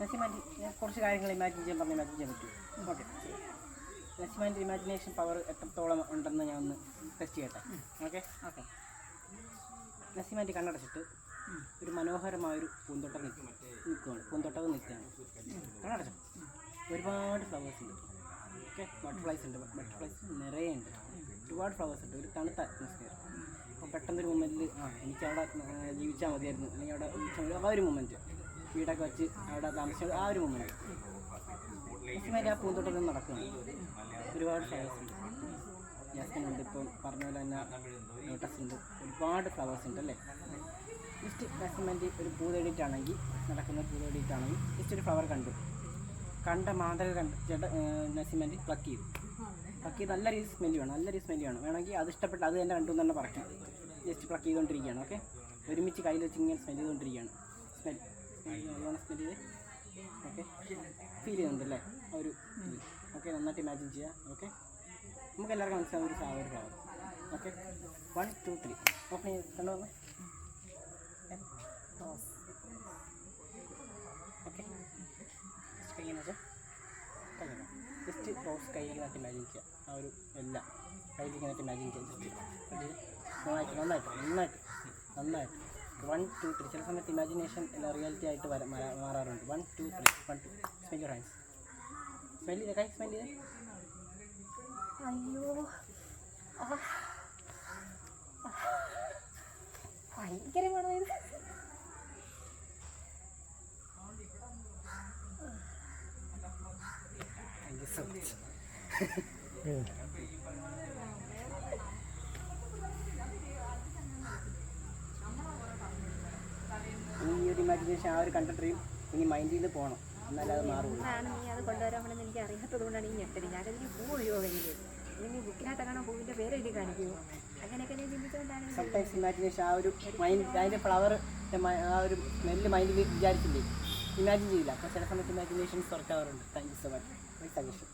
നസീമാൻ്റെ കുറച്ച് കാര്യങ്ങൾ ഇമാജിൻ ചെയ്യാൻ പറ്റും. ഓക്കെ, നസീമാൻ്റെ ഇമാജിനേഷൻ പവർ എത്രത്തോളം ഉണ്ടെന്ന് ഞാൻ ഒന്ന് ടെസ്റ്റ് ചെയ്യട്ടെ. ഓക്കെ ഓക്കെ നസീമാൻ്റെ കണ്ണടച്ചിട്ട് ഒരു മനോഹരമായൊരു പൂന്തോട്ടം നിൽക്കുകയാണ്. കണ്ണടച്ചു. ഒരുപാട് ഫ്ലവേഴ്സ് ഉണ്ട്. ഓക്കെ, ബട്ടർഫ്ലൈസ് നിറയെ ഉണ്ട്. ഒരുപാട് ഫ്ലവേഴ്സ് ഉണ്ട്. ഒരു തണുത്ത അറ്റ്മോസ്ഫിയർ. അപ്പോൾ പെട്ടെന്നൊരു മൊമെൻറ്റിൽ എനിക്കവിടെ ജീവിച്ചാൽ മതിയായിരുന്നു, അല്ലെങ്കിൽ അവിടെ ജീവിച്ചാൽ മതി. ആ ഒരു മൊമെൻറ്റ് വീടൊക്കെ വെച്ച് അവിടെ താമസിച്ച ആ ഒരു മൊമെൻറ്റ് നസീമാൻ്റെ ആ പൂന്തോട്ടത്തിൽ നടക്കുകയാണ്. ഒരുപാട് ഫ്ലവേഴ്സ് ഉണ്ട്. ജാസ്മിൻ ഉണ്ട്, ഇപ്പം പറഞ്ഞ പോലെ തന്നെ ലോട്ടസ് ഉണ്ട്. ഒരുപാട് ഫ്ലവേഴ്സ് ഉണ്ട് അല്ലേ. ജസ്റ്റ് നസീമാൻ്റെ ഒരു പൂ തേടിയിട്ടാണെങ്കിൽ ജസ്റ്റ് ഒരു ഫ്ലവർ കണ്ട മാതൃക നസീമാൻ്റെ പ്ലക്ക് ചെയ്ത് നല്ല രീതി സ്മെല്ല് വേണം. വേണമെങ്കിൽ അത് ഇഷ്ടപ്പെട്ട് അത് തന്നെ കണ്ടു തന്നെ പറക്കും. ജസ്റ്റ് പ്ലക്ക് ചെയ്തുകൊണ്ടിരിക്കുകയാണ്. ഓക്കെ, ഒരുമിച്ച് കയ്യിൽ വെച്ച് ഇങ്ങനെ സ്മെല്ല് ചെയ്തുകൊണ്ടിരിക്കുകയാണ്. നല്ലോണം സ്മെല്ല് ചെയ്ത് ഓക്കെ ഫീൽ ചെയ്യുന്നുണ്ടല്ലേ ആ ഒരു ഇത്. ഓക്കെ, നന്നായിട്ട് ഇമാജിൻ ചെയ്യുക. ഓക്കെ, നമുക്ക് എല്ലാവർക്കും മനസ്സിലാവും ഒരു ഫ്ലവർ. ഓക്കെ, 1 2 3 ഓക്കെ കണ്ടു വന്നേ. ഓക്കെ, ജസ്റ്റ് റോസ് കയ്യിലേക്ക് ഇമാജിൻ ചെയ്യുക. ആ ഒരു എല്ലാം കയ്യിലേക്ക് ഇമാജിൻ ചെയ്യുക. ജസ്റ്റ് നന്നായിട്ട് 1 2 3. ചില സമയത്ത് ഇമാജിനേഷൻ എല്ലാം റിയാലിറ്റി ആയിട്ട് മാറാറുണ്ട്. 1 2 3 1 2 സ്മെൽ യുവർ ഹാൻഡ്സ്. സ്മെൽ ചെയ്തേ. അയ്യോ, ഭയങ്കരമാണോ ഇത്? Thank you so much. ഈ ഒരു ഇമാജിനേഷൻ ആ ഒരു കണ്ടിട്ട് ഇനി മൈൻഡ് ചെയ്ത് പോകണം, എന്നാലും അത് മാറുള്ളൂ. നീ അത് കൊണ്ടുവരാമെന്ന് എനിക്ക് അറിയാത്തത് കൊണ്ടാണ് ഈ ഞെട്ടല്. ഞാനതിന് പൂ ഒഴിവോ കയ്യിൽ, അല്ലെങ്കിൽ ബുക്കിനകത്ത് കാണാൻ പൂവിൻ്റെ പേര് എഴുതി കാണിക്കുമോ, അങ്ങനെയൊക്കെ ഞാൻ ചിന്തിച്ചുകൊണ്ടാണ്. സംടൈംസ് ഇമാജിനേഷൻ ആ ഒരു മൈൻഡ്, അതിൻ്റെ ഫ്ലവർ ആ ഒരു സ്മെല്ല് മൈൻഡിൽ വിചാരിച്ചില്ലേ, ഇമാജിൻ ചെയ്യില്ല. അപ്പോൾ ചില സമയത്ത് ഇമാജിനേഷൻസ് വർക്കാവാറുണ്ട്. Thank you so much. My suggestion.